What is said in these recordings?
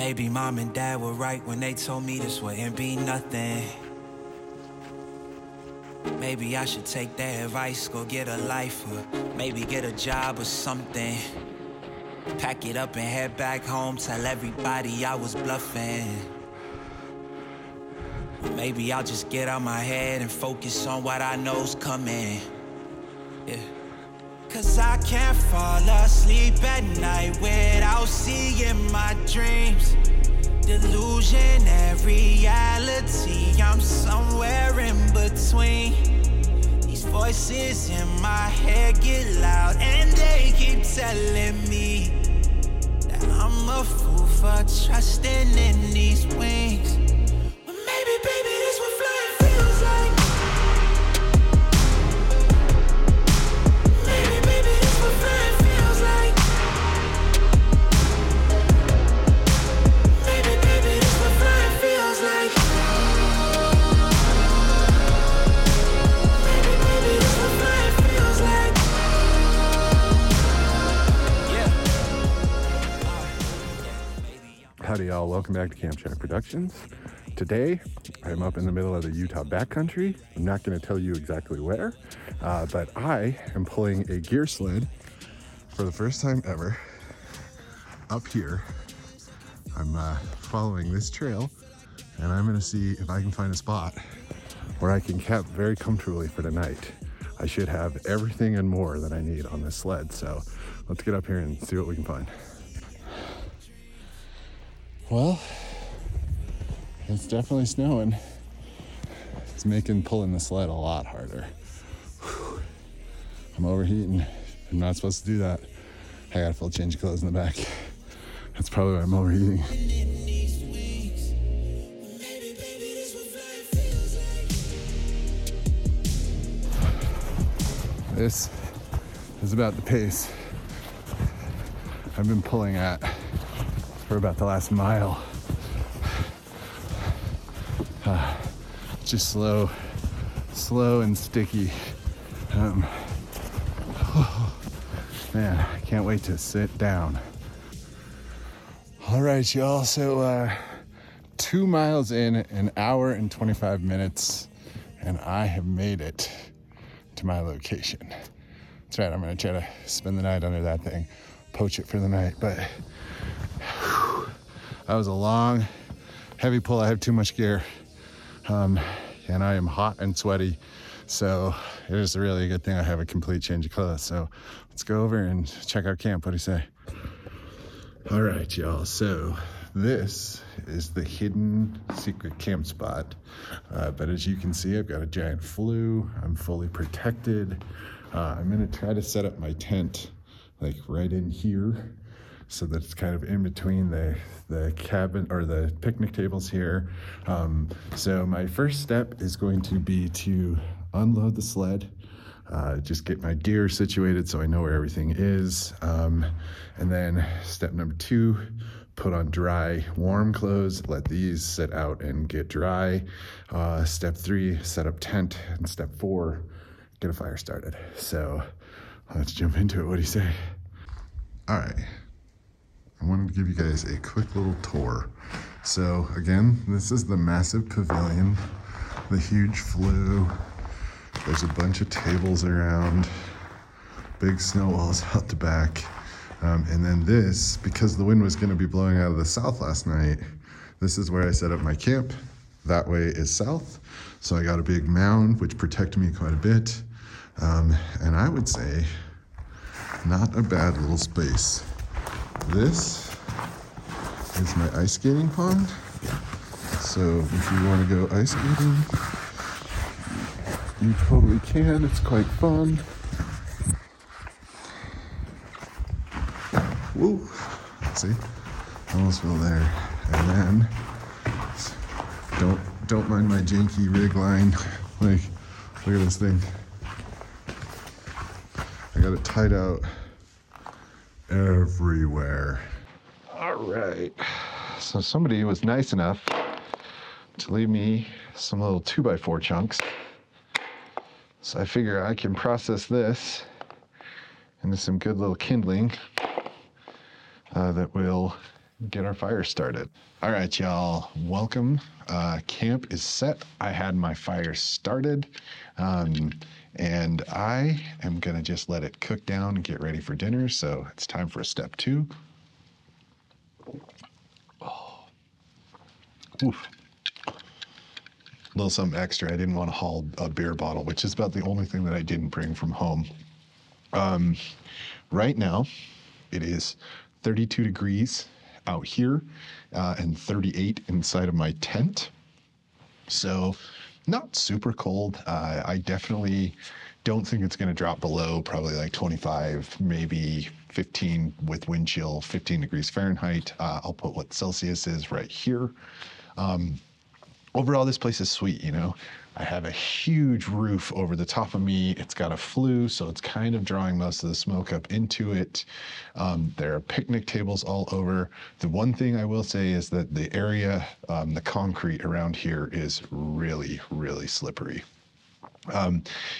Maybe mom and dad were right when they told me this wouldn't be nothing. Maybe I should take their advice, go get a life, or maybe get a job or something. Pack it up and head back home, tell everybody I was bluffing. Or maybe I'll just get out my head and focus on what I know's coming. Yeah. Cause I can't fall asleep at night without seeing my dreams. Delusion and reality, I'm somewhere in between. These voices in my head get loud and they keep telling me that I'm a fool for trusting in these wings. But maybe, baby, this what flying feels like. Maybe, baby, this what flying feels like. Maybe, baby, this what flying feels like. Maybe, baby, this what flying feels like. Yeah. Howdy y'all, welcome back to Camp Shack Productions. Today, I'm up in the middle of the Utah backcountry. I'm not going to tell you exactly where, but I am pulling a gear sled for the first time ever up here. I'm following this trail, and I'm going to see if I can find a spot where I can camp very comfortably for the night. I should have everything and more that I need on this sled, so let's get up here and see what we can find. Well, it's definitely snowing. It's making pulling the sled a lot harder. Whew. I'm overheating. I'm not supposed to do that. I got a full change of clothes in the back. That's probably why I'm overheating. This is about the pace I've been pulling at for about the last mile. Just slow and sticky. Man, I can't wait to sit down. All right, y'all, so 2 miles in, an hour and 25 minutes, and I have made it to my location. That's right, I'm gonna try to spend the night under that thing, poach it for the night, but whew, that was a long, heavy pull. I have too much gear, and I am hot and sweaty, so it is really a good thing I have a complete change of clothes. So let's go over and check out camp. What do you say? All right, y'all, so this is the hidden secret camp spot, but as you can see, I've got a giant flue. I'm fully protected. I'm gonna try to set up my tent like right in here, so that it's kind of in between the cabin or the picnic tables here. So my first step is going to be to unload the sled, just get my gear situated so I know where everything is. And then step number 2, put on dry, warm clothes, let these sit out and get dry. Step 3, set up tent. And step 4, get a fire started. So let's jump into it. What do you say? All right. I wanted to give you guys a quick little tour. So again, this is the massive pavilion, the huge flue. There's a bunch of tables around, big snow walls out the back. And then this, because the wind was gonna be blowing out of the south last night, this is where I set up my camp. That way is south. So I got a big mound, which protected me quite a bit. And I would say, not a bad little space. This is my ice skating pond. So if you want to go ice skating, you totally can. It's quite fun. Woo! See? Almost fell there. And then don't mind my janky rig line. Like, look at this thing. I got it tied out everywhere. All right, so somebody was nice enough to leave me some little 2x4 chunks. So I figure I can process this into some good little kindling that will get our fire started. All right, y'all, welcome. Camp is set. I had my fire started, and I am gonna just let it cook down and get ready for dinner. So it's time for step 2. Oh. Oof. A little something extra. I didn't want to haul a beer bottle, which is about the only thing that I didn't bring from home. Right now, it is 32 degrees out here and 38 inside of my tent. So not super cold. I definitely don't think it's going to drop below probably like 25, maybe 15 with wind chill, 15 degrees Fahrenheit. I'll put what Celsius is right here. Overall, this place is sweet, you know. I have a huge roof over the top of me. It's got a flue, so it's kind of drawing most of the smoke up into it. There are picnic tables all over. The one thing I will say is that the area, the concrete around here is really, really slippery.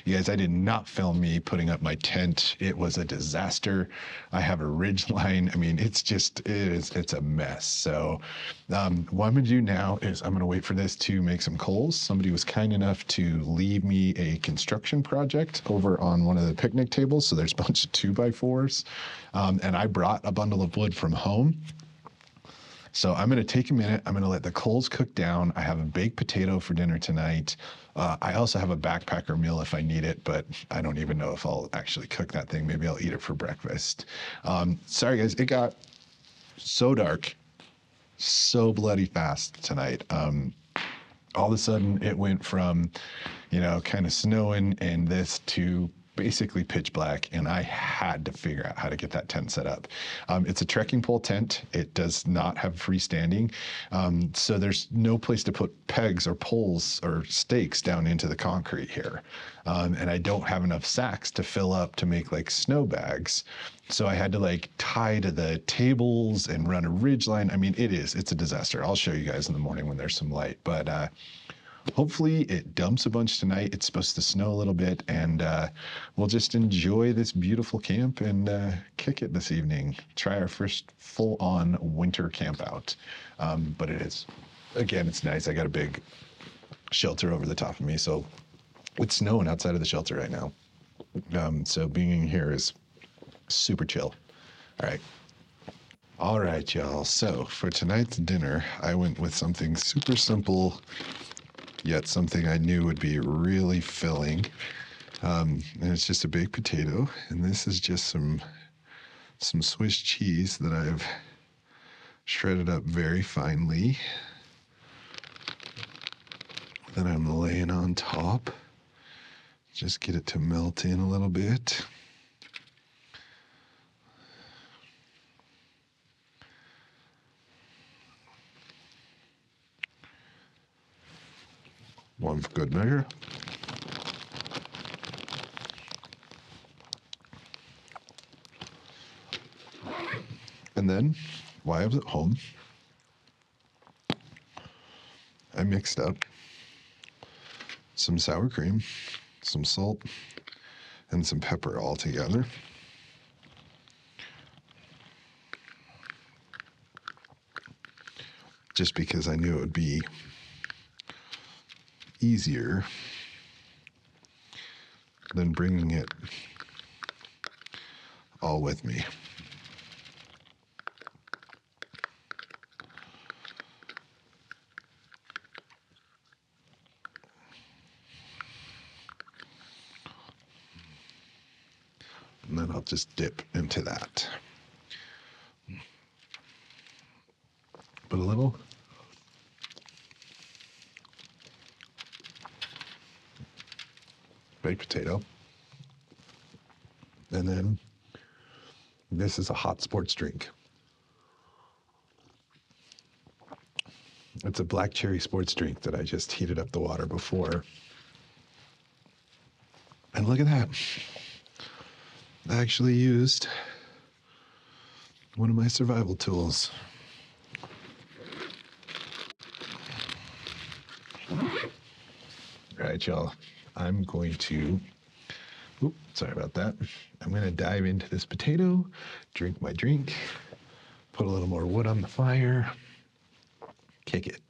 You guys, I did not film me putting up my tent. It was a disaster. I have a ridge line. I mean, it's a mess. So what I'm gonna do now is I'm gonna wait for this to make some coals. Somebody was kind enough to leave me a construction project over on one of the picnic tables. So there's a bunch of 2x4s. And I brought a bundle of wood from home. So I'm going to take a minute. I'm going to let the coals cook down. I have a baked potato for dinner tonight. I also have a backpacker meal if I need it, but I don't even know if I'll actually cook that thing. Maybe I'll eat it for breakfast. Sorry, guys. It got so dark, so bloody fast tonight. All of a sudden, it went from, kind of snowing and this to basically pitch black, and I had to figure out how to get that tent set up. It's a trekking pole tent. It does not have freestanding, so there's no place to put pegs or poles or stakes down into the concrete here. And I don't have enough sacks to fill up to make like snow bags. So I had to tie to the tables and run a ridge line. I mean, it's a disaster. I'll show you guys in the morning when there's some light, but hopefully it dumps a bunch tonight. It's supposed to snow a little bit, and we'll just enjoy this beautiful camp and kick it this evening. Try our first full-on winter camp out. But it's nice. I got a big shelter over the top of me, so it's snowing outside of the shelter right now. So being in here is super chill. All right, y'all. So for tonight's dinner, I went with something super simple, yet something I knew would be really filling. And it's just a baked potato. And this is just some Swiss cheese that I've shredded up very finely. Then I'm laying on top. Just get it to melt in a little bit. One for good measure. And then, while I was at home, I mixed up some sour cream, some salt, and some pepper all together. Just because I knew it would be easier than bringing it all with me. And then I'll just dip into that. Put a little baked potato. And then this is a hot sports drink. It's a black cherry sports drink that I just heated up the water before. And look at that. I actually used one of my survival tools. All right, y'all. I'm going to, sorry about that. I'm going to dive into this potato, drink my drink, Put a little more wood on the fire. Kick it.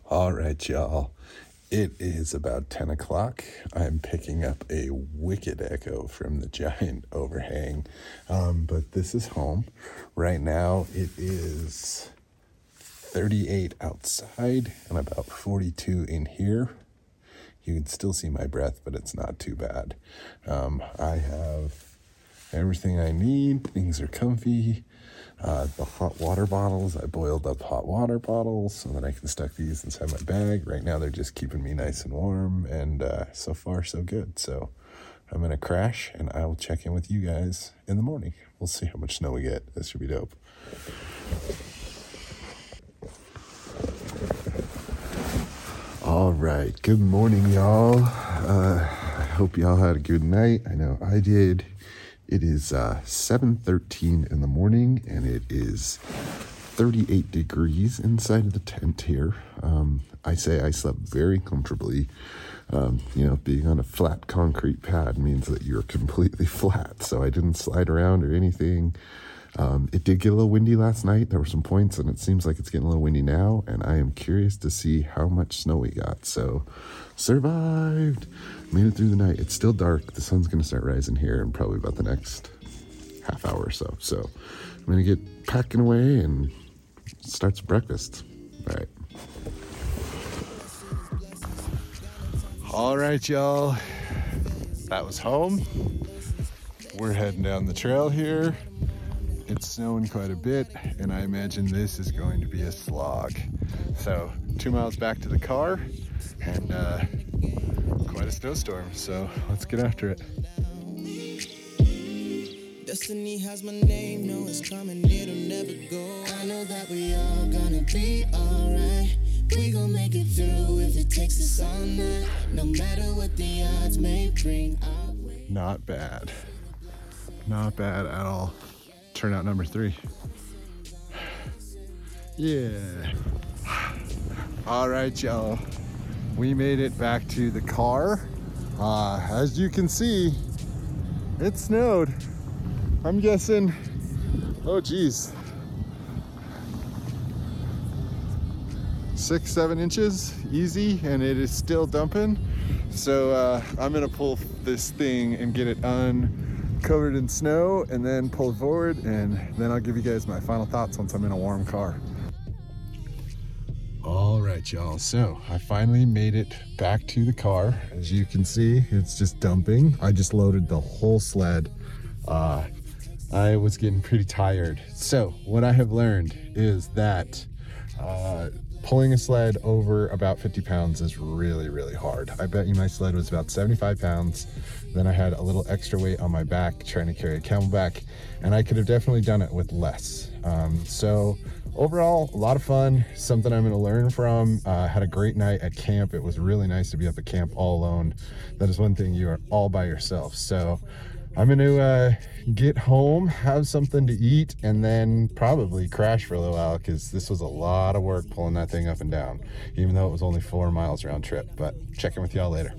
All right, y'all. It is about 10 o'clock. I'm picking up a wicked echo from the giant overhang, but this is home. Right now, it is 38 outside and about 42 in here. You can still see my breath, but it's not too bad. I have everything I need. Things are comfy. The hot water bottles, I boiled up hot water bottles so that I can stuff these inside my bag. Right now they're just keeping me nice and warm, and so far so good. So I'm going to crash and I will check in with you guys in the morning. We'll see how much snow we get. This should be dope. All right, good morning, y'all. I hope y'all had a good night. I know I did. It is 7:13 in the morning, and it is 38 degrees inside of the tent here. I say I slept very comfortably. Being on a flat concrete pad means that you're completely flat, so I didn't slide around or anything. It did get a little windy last night. There were some points, and it seems like it's getting a little windy now, and I am curious to see how much snow we got. So, survived. Made it through the night. It's still dark. The sun's going to start rising here in probably about the next half hour or so. So, I'm going to get packing away and start some breakfast. All right. All right, y'all. That was home. We're heading down the trail here. It's snowing quite a bit, and I imagine this is going to be a slog. So 2 miles back to the car, and quite a snowstorm. So let's get after it. Destiny has my name, no it's coming, it'll never go. I know that we all gonna be alright. We gon' make it through if it takes us all night. No matter what the odds may bring our way. Not bad. Not bad at all. Turnout number 3. Yeah. All right, y'all. We made it back to the car. As you can see, it snowed. I'm guessing, oh geez, 6-7 inches, easy, and it is still dumping. So I'm gonna pull this thing and get it uncovered in snow, and then pull it forward, and then I'll give you guys my final thoughts once I'm in a warm car. All right, y'all, so I finally made it back to the car. As you can see, it's just dumping. I just loaded the whole sled. I was getting pretty tired. So what I have learned is that pulling a sled over about 50 pounds is really, really hard. I bet you my sled was about 75 pounds. Then I had a little extra weight on my back trying to carry a camelback, and I could have definitely done it with less. So overall, a lot of fun, something I'm gonna learn from. Had a great night at camp. It was really nice to be up at camp all alone. That is one thing, you are all by yourself. So I'm gonna get home, have something to eat, and then probably crash for a little while, because this was a lot of work pulling that thing up and down, even though it was only 4 miles round trip. But check in with y'all later.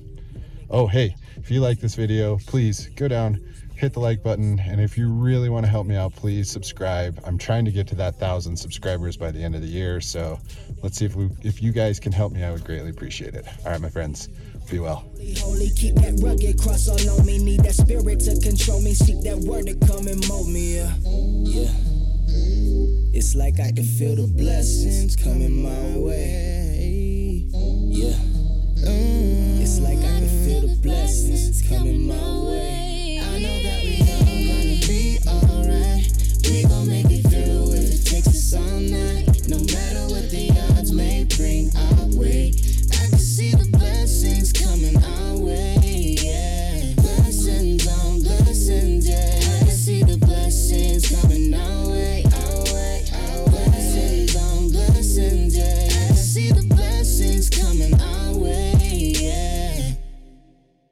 Oh, hey, if you like this video, please go down, hit the like button, and if you really want to help me out, please subscribe. I'm trying to get to that 1,000 subscribers by the end of the year, so let's see if you guys can help me. I would greatly appreciate it. All right, my friends, be well. Holy, keep that rugged cross all on me. Need that spirit to control me. Seek that word to come and mold me. Yeah. It's like I can feel the blessings coming my way. Yeah.